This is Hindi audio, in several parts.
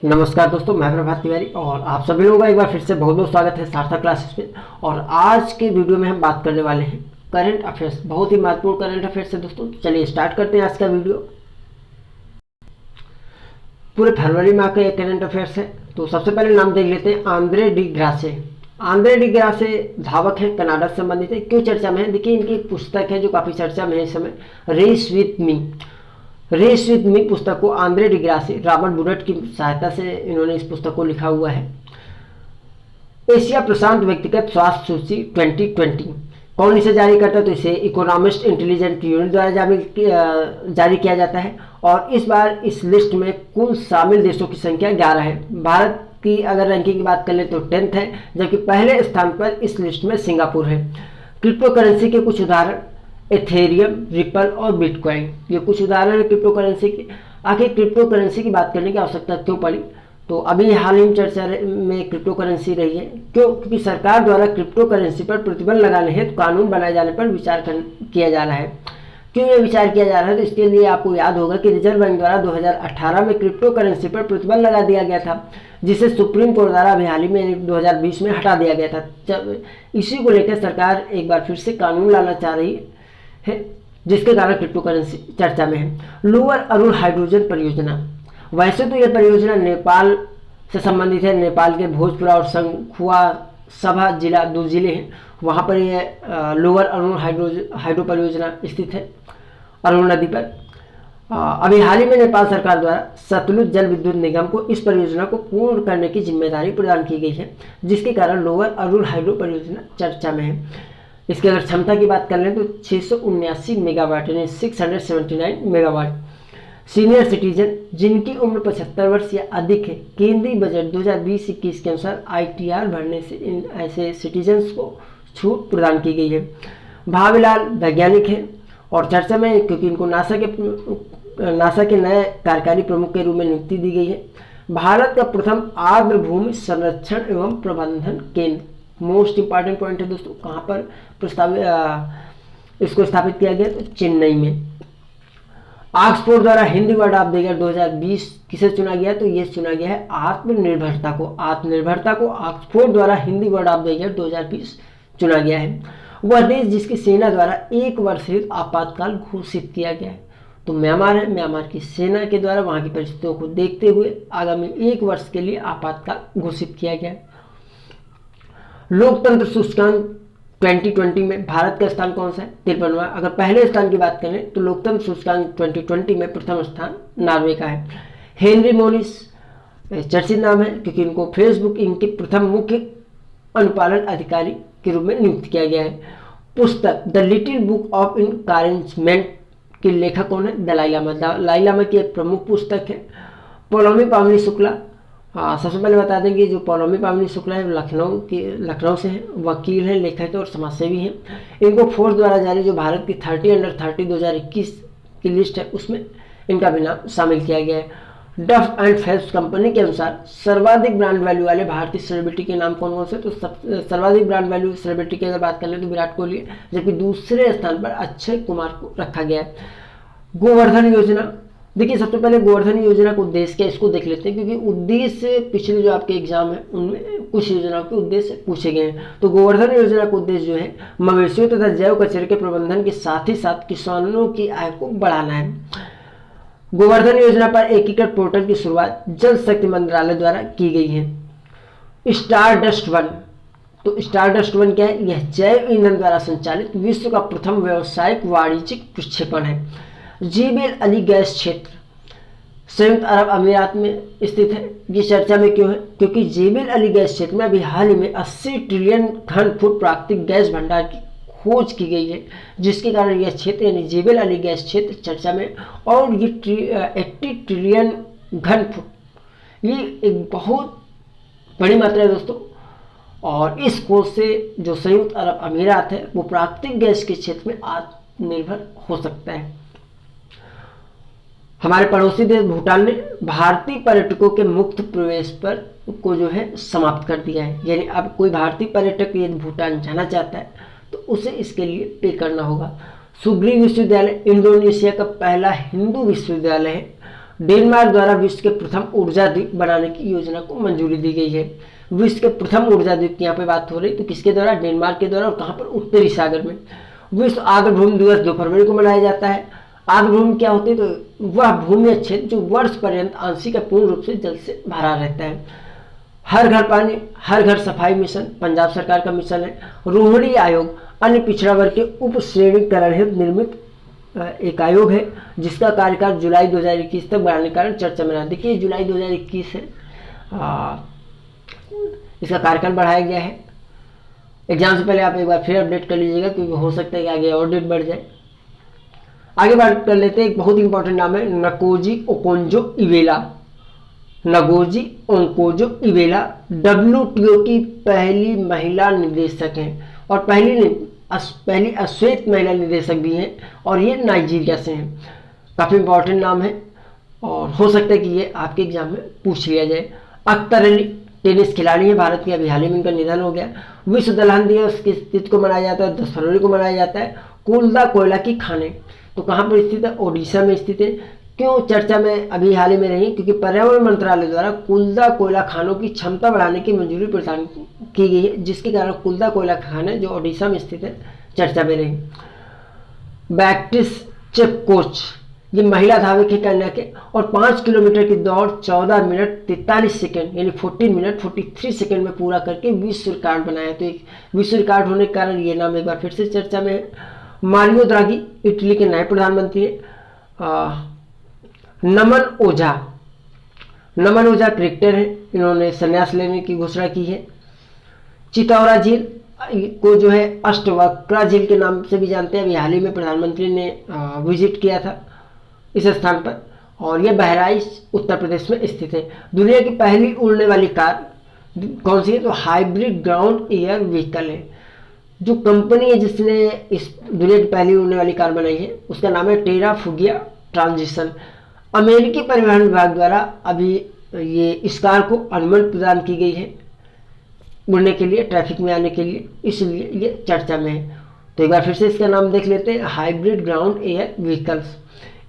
नमस्कार दोस्तों, मैं प्रभात तिवारी और आप सभी लोगों का एक बार फिर से बहुत बहुत स्वागत है सार्थक क्लासेस में। और आज के वीडियो में हम बात करने वाले हैं करंट अफेयर्स, बहुत ही महत्वपूर्ण करंट अफेयर्स है दोस्तों। चलिए स्टार्ट करते हैं आज का वीडियो। पूरे फरवरी माह का एक करंट अफेयर्स है। तो सबसे पहले नाम देख लेते हैं Andre D Grasse. Andre D Grasse धावक है, कनाडा से संबंधित है। क्यों चर्चा में है? देखिए, इनकी एक पुस्तक है जो काफ़ी चर्चा में है इस समय, race with me. Race with me पुस्तक को आंद्रे डिग्रासी, रॉबर्ट बुरेट की सहायता से इन्होंने इस पुस्तक को लिखा हुआ है। एशिया प्रशांत व्यक्तिगत स्वास्थ्य सूची 2020 कौन इसे जारी करता है? तो इसे इकोनॉमिस्ट इंटेलिजेंट यूनिट द्वारा जारी किया जाता है। और इस बार इस लिस्ट में कुल शामिल देशों की संख्या 11 है। भारत की अगर रैंकिंग की बात कर ले तो 10th है, जबकि पहले स्थान पर इस लिस्ट में सिंगापुर है। क्रिप्टो करेंसी के कुछ उदाहरण एथेरियम, रिपल और बिटकॉइन, ये कुछ उदाहरण है क्रिप्टो करेंसी के। आखिर क्रिप्टो करेंसी की बात करने की आवश्यकता क्यों पड़ी? तो अभी हाल ही में चर्चा में क्रिप्टो करेंसी रही है। क्यों? क्योंकि सरकार द्वारा क्रिप्टो करेंसी पर प्रतिबंध लगाने हेतु कानून बनाए जाने पर विचार किया जा रहा है। क्यों ये विचार किया जा रहा है? तो इसके लिए आपको याद होगा कि रिजर्व बैंक द्वारा 2018 में क्रिप्टो करेंसी पर प्रतिबंध लगा दिया गया था, जिसे सुप्रीम कोर्ट द्वारा अभी हाल ही में 2020 में हटा दिया गया था। जब इसी को लेकर सरकार एक बार फिर से कानून लाना चाह रही है, जिसके कारण क्रिप्टो करेंसी चर्चा में है। लोअर अरुण हाइड्रोजन परियोजना, वैसे तो यह परियोजना नेपाल से संबंधित है। नेपाल के भोजपुरा और संखुआ सभा जिला, 2 जिले हैं, वहाँ पर यह लोअर अरुण हाइड्रो परियोजना स्थित है, अरुण नदी पर। अभी हाल ही में नेपाल सरकार द्वारा सतलुज जल विद्युत निगम को इस परियोजना को पूर्ण करने की जिम्मेदारी प्रदान की गई है, जिसके कारण लोअर अरुण हाइड्रो परियोजना चर्चा में है। इसकी अगर क्षमता की बात कर लें तो 679 मेगावाट यानी 679 मेगावाट। सीनियर सिटीजन जिनकी उम्र 75 वर्ष या अधिक है, केंद्रीय बजट 2020-21 के अनुसार ITR भरने से इन ऐसे सिटीजन्स को छूट प्रदान की गई है। भावीलाल वैज्ञानिक है और चर्चा में क्योंकि इनको नासा के नए कार्यकारी प्रमुख के रूप में नियुक्ति दी गई है। भारत का प्रथम आर्द्र भूमि संरक्षण एवं प्रबंधन केंद्र, मोस्ट इंपॉर्टेंट पॉइंट है दोस्तों, कहाँ पर इसको स्थापित किया गया? तो चेन्नई में। ऑक्सफोर्ड द्वारा Hindi word of the year 2020 किसे चुना गया? तो ये चुना गया है आत्मनिर्भरता को। आत्मनिर्भरता को ऑक्सफोर्ड द्वारा Hindi word of the year 2020 चुना गया है। वह देश जिसकी सेना द्वारा 1 वर्ष हेतु आपातकाल घोषित किया गया है तो म्यांमार है। म्यांमार की सेना के द्वारा वहां की परिस्थितियों को देखते हुए आगामी 1 वर्ष के लिए आपातकाल घोषित किया गया है। लोकतंत्र सूचकांक 2020 में भारत का स्थान कौन सा है? 53वां। अगर पहले स्थान की बात करें तो लोकतंत्र सूचकांक 2020 में प्रथम स्थान नॉर्वे का है। हेनरी मोनिस चर्चित नाम है क्योंकि इनको फेसबुक इंक के प्रथम मुख्य अनुपालन अधिकारी के रूप में नियुक्त किया गया है। पुस्तक the little book of encouragement के लेखक कौन है? दलाई लामा। दलाई लामा की एक प्रमुख पुस्तक है। पौलोमी पावनी शुक्ला, सबसे पहले बता दें कि जो पौलोमी पावनी शुक्ला है लखनऊ से हैं, वकील हैं, लेखक और समाजसेवी हैं। इनको फोर्स द्वारा जारी जो भारत की 30 अंडर 30 2021 की लिस्ट है उसमें इनका भी नाम शामिल किया गया है। डफ एंड फेल्प्स कंपनी के अनुसार सर्वाधिक ब्रांड वैल्यू वाले भारतीय सेलिब्रिटी के नाम कौन कौन से? तो सर्वाधिक ब्रांड वैल्यू सेलिब्रिटी की अगर बात कर लें तो विराट कोहली है, जबकि दूसरे स्थान पर अक्षय कुमार को रखा गया है। गोवर्धन योजना, देखिए सबसे पहले गोवर्धन योजना का उद्देश्य क्या, इसको देख लेते हैं क्योंकि उद्देश्य पिछले जो आपके एग्जाम है उनमें कुछ योजनाओं के उद्देश्य पूछे गए हैं। तो गोवर्धन योजना का उद्देश्य जो है मवेशियों तथा जैव कचरे के प्रबंधन के साथ ही साथ किसानों की आय को बढ़ाना है। गोवर्धन योजना पर एकीकृत पोर्टल की शुरुआत जल शक्ति मंत्रालय द्वारा की गई है। स्टारडस्ट 1, तो स्टारडस्ट 1 क्या है? यह जैव ईंधन द्वारा संचालित विश्व का प्रथम व्यावसायिक वाणिज्यिक प्रक्षेपण है। जेबेल अली गैस क्षेत्र संयुक्त अरब अमीरात में स्थित है। ये चर्चा में क्यों है? क्योंकि जेबेल अली गैस क्षेत्र में अभी हाल ही में 80 ट्रिलियन घन फुट प्राकृतिक गैस भंडार की खोज की गई है, जिसके कारण यह क्षेत्र यानी जेबेल अली गैस क्षेत्र चर्चा में। और ये 80 ट्रिलियन घन फुट, ये एक बहुत बड़ी मात्रा है दोस्तों। और इस खोज से जो संयुक्त अरब अमीरात है वो प्राकृतिक गैस के क्षेत्र में आत्मनिर्भर हो सकता है। हमारे पड़ोसी देश भूटान ने भारतीय पर्यटकों के मुक्त प्रवेश पर को जो है समाप्त कर दिया है। यानी अब कोई भारतीय पर्यटक यदि भूटान जाना चाहता है तो उसे इसके लिए पे करना होगा। सुग्रीव विश्वविद्यालय इंडोनेशिया का पहला हिंदू विश्वविद्यालय है। डेनमार्क द्वारा विश्व के प्रथम ऊर्जा द्वीप बनाने की योजना को मंजूरी दी गई है। विश्व के प्रथम ऊर्जा द्वीप की यहाँ पे बात हो रही, तो किसके द्वारा? डेनमार्क के द्वारा। और कहाँ पर? उत्तरी सागर में। विश्व आर्द्रभूमि दिवस 2 फरवरी को मनाया जाता है। आर्द्रभूमि क्या होती है? तो वह भूमि क्षेत्र जो वर्ष पर्यंत आंशिक या पूर्ण रूप से जल से भरा रहता है। हर घर पानी हर घर सफाई मिशन पंजाब सरकार का मिशन है। रोहिणी आयोग अन्य पिछड़ा वर्ग के उप श्रेणीकरण हेतु निर्मित एक आयोग है, जिसका कार्यकाल जुलाई 2021 तक बढ़ाने के कारण चर्चा में रहा। देखिए जुलाई 2021 है, इसका कार्यकाल बढ़ाया गया है। एग्जाम से पहले आप एक बार फिर अपडेट कर लीजिएगा, क्योंकि हो सकता है कि आगे और डेट बढ़ जाए। आगे बात कर लेते हैं, एक बहुत इंपॉर्टेंट नाम है Ngozi Okonjo Iweala. Ngozi Okonjo Iweala WTO की पहली महिला निदेशक हैं, और पहली अश्वेत महिला निदेशक भी हैं, और ये नाइजीरिया से हैं। काफ़ी इंपॉर्टेंट नाम है, और हो सकता है कि ये आपके एग्जाम में पूछ लिया जाए। अख्तर अली टेनिस खिलाड़ी है भारत की, अभी हाल ही में इनका निधन हो गया। विश्व दलहन दिवस किस तिथि को मनाया जाता है? 10 फरवरी को मनाया जाता है। कुल्दा कोयला की खानें तो कहाँ पर स्थित है? ओडिशा में स्थित है। क्यों चर्चा में अभी हाल ही में रही? क्योंकि पर्यावरण मंत्रालय द्वारा कुल्दा कोयला खानों की क्षमता बढ़ाने की मंजूरी प्रदान की गई है, जिसके कारण कुल्दा कोयला खाने जो ओडिशा में स्थित है चर्चा में रही। बैक्टिस चेपकोच ये महिला धावक है कन्या के, और 5 किलोमीटर की दौड़ 14 मिनट 43 सेकेंड यानी 14 मिनट 43 सेकेंड में पूरा करके विश्व रिकॉर्ड बनाया। तो एक विश्व रिकॉर्ड होने के कारण ये नाम एक बार फिर से चर्चा में है। मारियो द्रागी इटली के नए प्रधानमंत्री हैं। नमन ओझा क्रिकेटर हैं, इन्होंने संन्यास लेने की घोषणा की है। चितौरा झील को जो है अष्टवक्रा झील के नाम से भी जानते हैं, अभी हाल ही में प्रधानमंत्री ने विजिट किया था इस स्थान पर, और यह बहराइच उत्तर प्रदेश में स्थित है। दुनिया की पहली उड़ने वाली कार कौन सी है? तो हाइब्रिड ग्राउंड एयर व्हीकल है। जो कंपनी है जिसने इस दुनिया की पहली उड़ने वाली कार बनाई है उसका नाम है टेरा फुगिया ट्रांजिशन। अमेरिकी परिवहन विभाग द्वारा अभी ये इस कार को अनुमति प्रदान की गई है उड़ने के लिए, ट्रैफिक में आने के लिए, इसलिए ये चर्चा में है। तो एक बार फिर से इसका नाम देख लेते हैं, हाइब्रिड ग्राउंड एयर व्हीकल्स।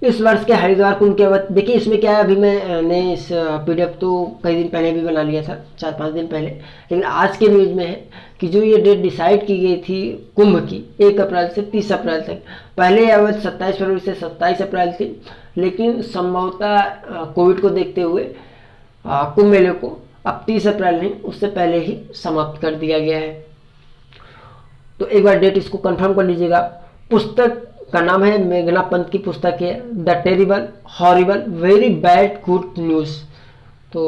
इस वर्ष के हरिद्वार कुंभ के अवध, देखिए इसमें क्या है, अभी मैंने इस PDF तो कई दिन पहले भी बना लिया था, 4-5 दिन पहले, लेकिन आज के न्यूज़ में है कि जो ये डेट डिसाइड की गई थी कुंभ की 1 अप्रैल से 30 अप्रैल तक, पहले अवध 27 फरवरी से 27 अप्रैल थी, लेकिन संभवतः कोविड को देखते हुए कुंभ मेले को अब 30 अप्रैल नहीं उससे पहले ही समाप्त कर दिया गया है। तो एक बार डेट इसको कंफर्म कर लीजिएगा। पुस्तक का नाम है, मेघना पंत की पुस्तक है the terrible horrible very bad good news. तो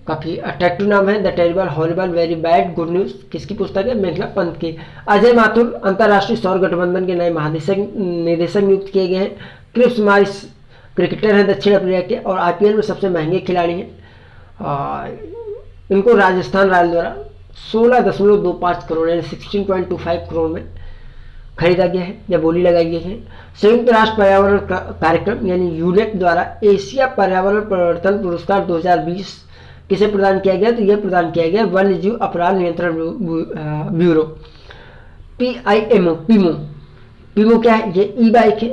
काफ़ी अट्रैक्टिव नाम है, the terrible horrible very bad good news. किसकी पुस्तक है? मेघना पंत की। अजय माथुर अंतर्राष्ट्रीय सौर गठबंधन के नए निदेशक नियुक्त किए गए हैं। क्रिस मॉरिस क्रिकेटर हैं दक्षिण अफ्रीका के, और IPL में सबसे महंगे खिलाड़ी हैं। इनको राजस्थान रॉयल द्वारा 16.25 करोड़ यानी 16.25 करोड़ में खरीदा गया है या बोली लगाई गई है। संयुक्त राष्ट्र पर्यावरण कार्यक्रम यानी यूनेप द्वारा एशिया पर्यावरण परिवर्तन पुरस्कार 2020 किसे प्रदान किया गया? तो यह प्रदान किया गया वन्य जीव अपराध नियंत्रण ब्यूरो पीमो क्या है? ये E-बाइक है,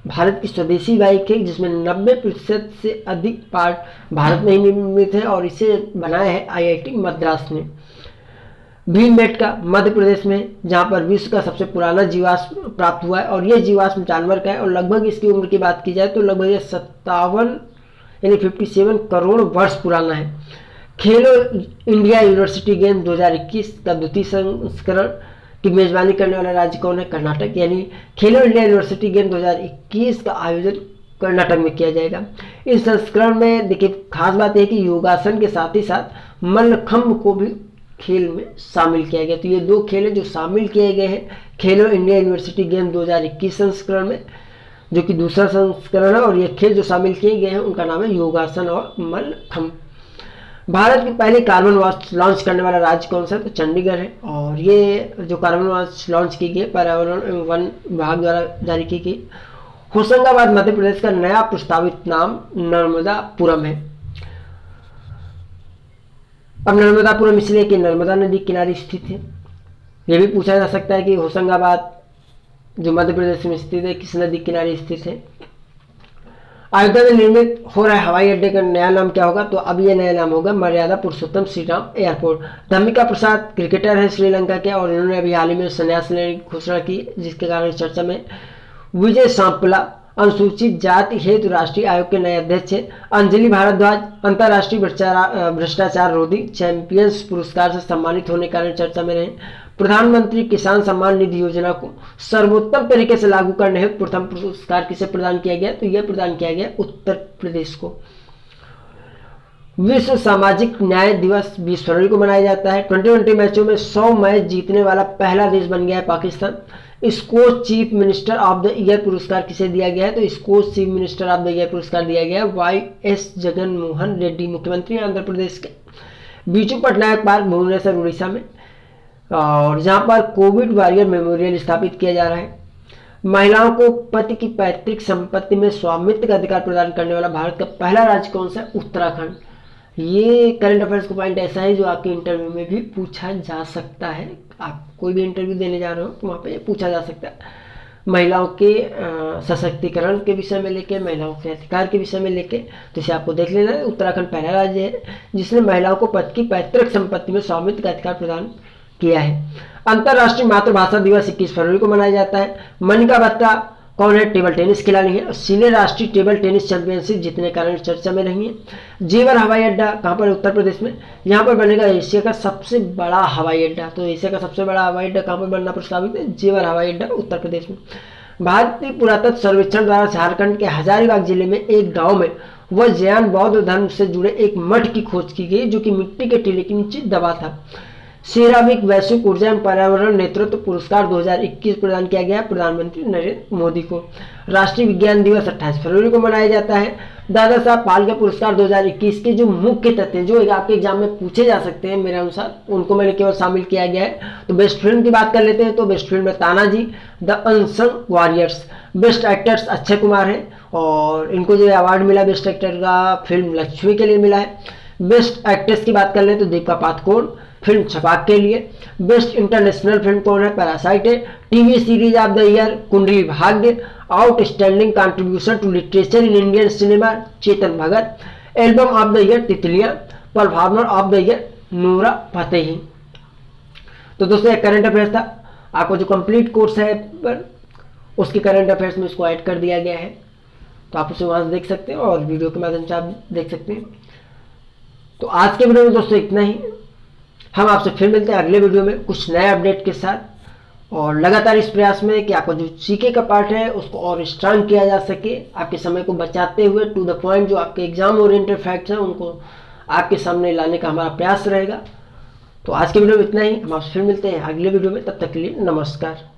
भारत की स्वदेशी बाइक है, जिसमें 90% से अधिक पार्ट भारत में ही निर्मित है, और इसे बनाया है IIT मद्रास ने। भीमबेटका मध्य प्रदेश में, जहाँ पर विश्व का सबसे पुराना जीवाश्म प्राप्त हुआ है, और यह जीवाश्म जानवर का है, और लगभग इसकी उम्र की बात की जाए तो लगभग ये 57 यानी 57 करोड़ वर्ष पुराना है। खेलो इंडिया यूनिवर्सिटी गेम 2021 का द्वितीय संस्करण की मेजबानी करने वाला राज्य कौन है? कर्नाटक। यानी खेलो इंडिया यूनिवर्सिटी गेम 2021 का आयोजन कर्नाटक में किया जाएगा। इस संस्करण में देखिए खास बात है कि योगासन के साथ ही साथ मल्लखंभ को भी खेल में शामिल किया गया। तो ये 2 खेल हैं जो शामिल किए गए हैं खेलो इंडिया यूनिवर्सिटी गेम 2021 संस्करण में, जो कि दूसरा संस्करण है, और ये खेल जो शामिल किए गए हैं उनका नाम है योगासन और मल्लखंभ। भारत की पहली कार्बन वॉच लॉन्च करने वाला राज्य कौन सा है? तो चंडीगढ़ है, और ये जो कार्बन वॉच लॉन्च की गई पर्यावरण एवं वन विभाग द्वारा जारी की गई। होशंगाबाद मध्य प्रदेश का नया प्रस्तावित नाम नर्मदापुरम है। अब नर्मदापुरम इसलिए कि नर्मदा नदी किनारे स्थित है। यह भी पूछा जा सकता है कि होशंगाबाद जो मध्य प्रदेश में स्थित है किस नदी किनारे स्थित है। अयोध्या में निर्मित हो रहे हवाई अड्डे का नया नाम क्या होगा? तो अब ये नया नाम होगा मर्यादा पुरुषोत्तम श्री राम एयरपोर्ट। धम्मिका प्रसाद क्रिकेटर है श्रीलंका के, और इन्होंने अभी हाल ही में संन्यास लेने की घोषणा की, जिसके कारण चर्चा में। विजय सांपला अनुसूचित जाति हेतु राष्ट्रीय आयोग के नए अध्यक्ष हैं। अंजलि भारद्वाज अंतर्राष्ट्रीय भ्रष्टाचार रोधी चैंपियंस पुरस्कार से सम्मानित होने के कारण चर्चा में रहे। प्रधानमंत्री किसान सम्मान निधि योजना को सर्वोत्तम तरीके से लागू करने हेतु प्रथम पुरस्कार किसे प्रदान किया गया? तो यह प्रदान किया गया उत्तर प्रदेश को। विश्व सामाजिक न्याय दिवस 20 फरवरी को मनाया जाता है। 2020 मैचों में 100 मैच जीतने वाला पहला देश बन गया है Pakistan. Skoch chief minister of the year पुरस्कार किसे दिया गया है? तो Skoch chief minister of the year पुरस्कार दिया गया है वाई.एस. जगन मोहन रेड्डी, मुख्यमंत्री आंध्र प्रदेश के। बीजू पटनायक पार्क भुवनेश्वर उड़ीसा में, और जहां पर कोविड वॉरियर मेमोरियल स्थापित किया जा रहा है। महिलाओं को पति की पैतृक संपत्ति में स्वामित्व का अधिकार प्रदान करने वाला भारत का पहला राज्य कौन सा है? उत्तराखंड। ये करंट अफेयर्स का पॉइंट ऐसा है जो आपके इंटरव्यू में भी पूछा जा सकता है। आप कोई भी इंटरव्यू देने जा रहे हो तो वहाँ पे पूछा जा सकता है। महिलाओं के सशक्तिकरण के विषय में लेके, महिलाओं के अधिकार के विषय में लेके, तो इसे आपको देख लेना है। उत्तराखंड पहला राज्य है जिसने महिलाओं को पति की पैतृक संपत्ति में स्वामित्व का अधिकार प्रदान किया है। अंतर्राष्ट्रीय मातृभाषा दिवस 21 फरवरी को मनाया जाता है। मनिका बत्रा कौन है? टेबल टेनिस खिलाड़ी है, सीनियर राष्ट्रीय टेबल टेनिस चैंपियनशिप जीतने के कारण चर्चा में रही है। जेवर हवाई अड्डा कहाँ पर? उत्तर प्रदेश में। यहाँ पर बनेगा एशिया का सबसे बड़ा हवाई अड्डा। तो एशिया का सबसे बड़ा हवाई अड्डा कहाँ पर बनना प्रस्तावित है? जेवर हवाई अड्डा उत्तर प्रदेश में। भारतीय पुरातत्व सर्वेक्षण द्वारा झारखंड के हजारीबाग जिले में एक गाँव में जैन बौद्ध धर्म से जुड़े एक मठ की खोज की गई जो कि मिट्टी के टीले के नीचे दबा था। सेरावीक वैश्विक ऊर्जा एवं पर्यावरण नेतृत्व पुरस्कार 2021 प्रदान किया गया प्रधानमंत्री नरेंद्र मोदी को। राष्ट्रीय विज्ञान दिवस 28 फरवरी को मनाया जाता है। दादा साहब फाल्के पुरस्कार 2021 के जो मुख्य तथ्य जो आपके एग्जाम में पूछे जा सकते हैं मेरे अनुसार, उनको मैंने केवल शामिल किया गया है। तो बेस्ट फिल्म की बात कर लेते हैं। तो बेस्ट फिल्म में Tanaji the unsung warriors. Best actors Akshay Kumar है, और इनको जो अवार्ड मिला बेस्ट एक्टर का फिल्म लक्ष्मी के लिए मिला है। बेस्ट एक्ट्रेस की बात कर लें तो दीपिका पादुकोण फिल्म छपाक के लिए। बेस्ट इंटरनेशनल फिल्म कौन है? पैरासाइट है। TV series of the year Kundali Bhagya. Outstanding contribution to literature in Indian cinema Chetan Bhagat. Album of the year Titliyan. Performer of the year Nora Fatehi. तो दोस्तों एक करंट अफेयर्स था। आपको जो कंप्लीट कोर्स है पर उसके करंट अफेयर्स में इसको ऐड कर दिया गया है, तो आप उसे वहां से देख सकते हैं और वीडियो के माध्यम से आप देख सकते हैं। तो आज के वीडियो में दोस्तों इतना ही। हम आपसे फिर मिलते हैं अगले वीडियो में कुछ नए अपडेट के साथ, और लगातार इस प्रयास में कि आपको जो जीके का पार्ट है उसको और स्ट्रांग किया जा सके, आपके समय को बचाते हुए टू द पॉइंट जो आपके एग्जाम ओरिएंटेड फैक्ट्स हैं उनको आपके सामने लाने का हमारा प्रयास रहेगा। तो आज के वीडियो में इतना ही। हम आपसे फिर मिलते हैं अगले वीडियो में, तब तक के लिए नमस्कार।